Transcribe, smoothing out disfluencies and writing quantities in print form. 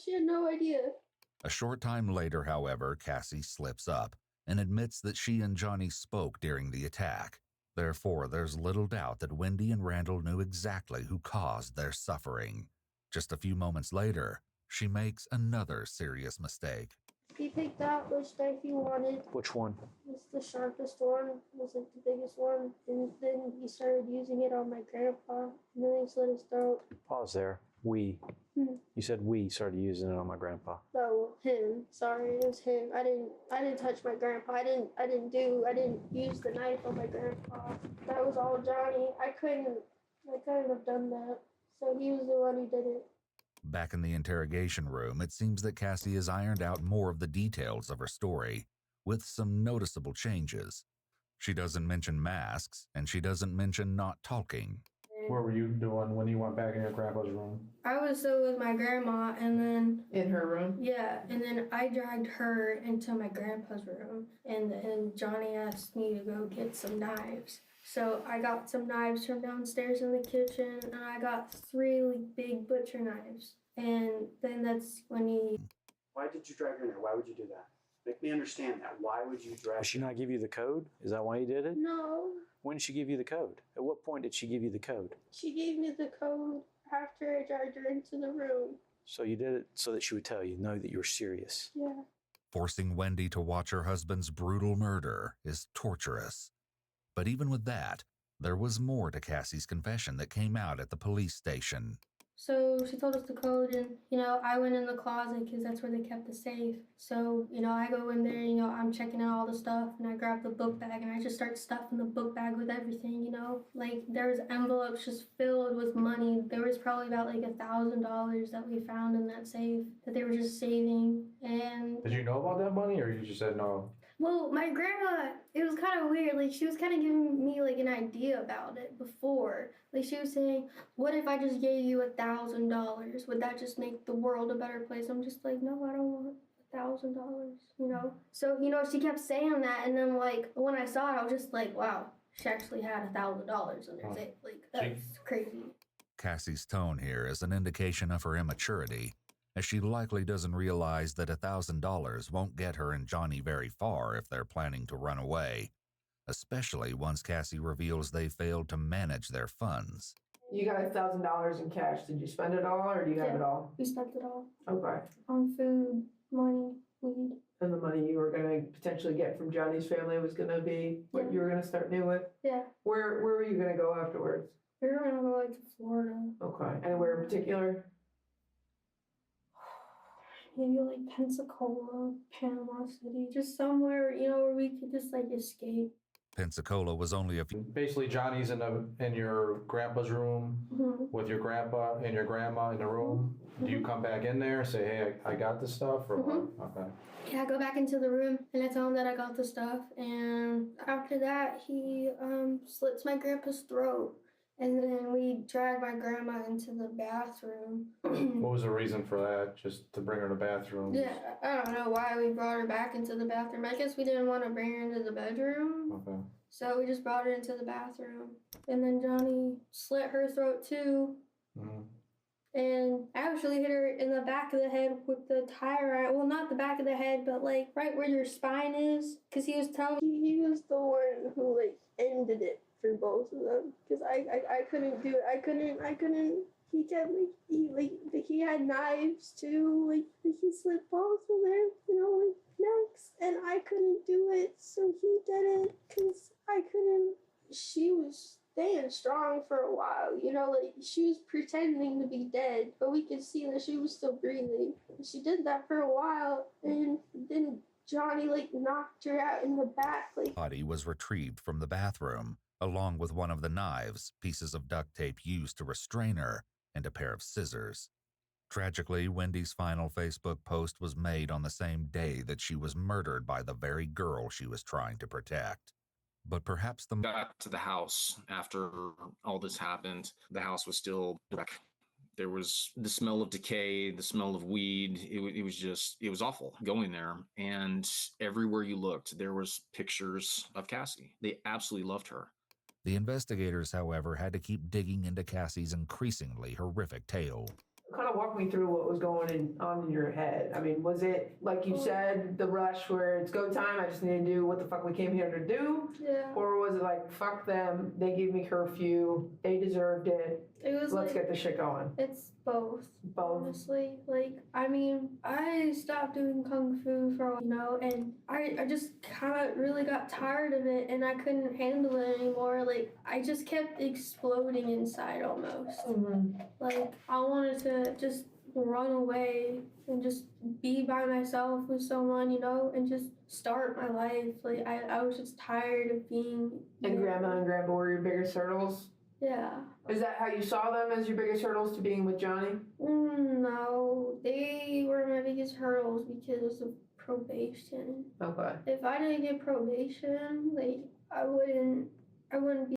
She had no idea. A short time later, however, Cassie slips up and admits that she and Johnny spoke during the attack. Therefore, there's little doubt that Wendy and Randall knew exactly who caused their suffering. Just a few moments later, she makes another serious mistake. He picked out which knife he wanted. Which one? It's the sharpest one. It was like the biggest one. And then he started using it on my grandpa. And then he slit his throat. Pause there. We. You said we started using it on my grandpa. Oh, him. Sorry, it was him. I didn't touch my grandpa. I didn't use the knife on my grandpa. That was all Johnny. I couldn't have done that. So he was the one who did it. Back in the interrogation room, it seems that Cassie has ironed out more of the details of her story, with some noticeable changes. She doesn't mention masks, and she doesn't mention not talking. What were you doing when you went back in your grandpa's room? I was still with my grandma, and then... In her room? Yeah, and then I dragged her into my grandpa's room, and Johnny asked me to go get some knives. So I got some knives from downstairs in the kitchen, and I got 3 big butcher knives. And then that's when he... Why did you drag her in there? Why would you do that? Make me understand that. Why would you drag her? Did she not give you the code? Is that why you did it? No. When did she give you the code? At what point did she give you the code? She gave me the code after I dragged her into the room. So you did it so that she would tell you, know that you were serious. Yeah. Forcing Wendy to watch her husband's brutal murder is torturous. But even with that, there was more to Cassie's confession that came out at the police station. So she told us the code, and, I went in the closet because that's where they kept the safe. So, I go in there, I'm checking out all the stuff, and I grab the book bag, and I just start stuffing the book bag with everything, there was envelopes just filled with money. There was probably about $1,000 that we found in that safe that they were just saving. And Did you know about that money, or you just said no? well, my grandma, it was kind of weird. She was kind of giving me, an idea about it before. She was saying, what if I just gave you $1,000? Would that just make the world a better place? I'm just like, no, I don't want $1,000, So, she kept saying that, and then, when I saw it, I was just like, wow, she actually had $1,000 in there. That's crazy. Cassie's tone here is an indication of her immaturity, as she likely doesn't realize that $1,000 won't get her and Johnny very far if they're planning to run away, especially once Cassie reveals they failed to manage their funds. You got $1,000 in cash. Did you spend it all, or do you have it all? We spent it all. Okay. On food, money, weed. And the money you were going to potentially get from Johnny's family was going to be what you were going to start new with? Yeah. Where were you going to go afterwards? We were going to go to Florida. Okay. Anywhere in particular? Maybe Pensacola, Panama City, just somewhere, where we could just escape. Pensacola was only a few... Basically, Johnny's in your grandpa's room with your grandpa and your grandma in the room. Do you come back in there and say, hey, I got this stuff? Or what? Okay. Yeah, I go back into the room and I tell him that I got the stuff. And after that, he slits my grandpa's throat. And then we drag my grandma into the bathroom. What was the reason for that? Just to bring her to the bathroom? Yeah, I don't know why we brought her back into the bathroom. I guess we didn't want to bring her into the bedroom. Okay. So we just brought her into the bathroom. And then Johnny slit her throat too. Mm-hmm. And I actually hit her in the back of the head with the tire iron. Well, not the back of the head, but right where your spine is. Because he was telling me he was the one who ended it for both of them. Because I couldn't do it. I couldn't. He kept he had knives too. He slit both of their necks, and I couldn't do it. So he did it because I couldn't. She was staying strong for a while, she was pretending to be dead, but we could see that she was still breathing. She did that for a while, and then Johnny knocked her out in the back. Body was retrieved from the bathroom, along with one of the knives, pieces of duct tape used to restrain her, and a pair of scissors. Tragically, Wendy's final Facebook post was made on the same day that she was murdered by the very girl she was trying to protect. But perhaps got to the house after all this happened. The house was still wreck. There was the smell of decay, the smell of weed. It was awful going there. And everywhere you looked, there was pictures of Cassie. They absolutely loved her. The investigators, however, had to keep digging into Cassie's increasingly horrific tale. kind of walk me through what was going on in your head. I mean, was it, like you said, the rush where it's go time, I just need to do what the fuck we came here to do? Yeah. Or was it like, fuck them, they gave me curfew, they deserved it, It was let's like, get this shit going? it's both. Both. Honestly, like, I mean, I stopped doing kung fu for a while, you know, and I just kind of really got tired of it, and I couldn't handle it anymore. Like, I just kept exploding inside almost. Like, I wanted to just run away and just be by myself with someone, you know, and just start my life. Like, I was just tired of being. And Grandma and Grandpa were your biggest hurdles? Yeah. Is that how you saw them, as your biggest hurdles to being with Johnny? No, they were my biggest hurdles because of probation. Okay. If I didn't get probation, like, I wouldn't be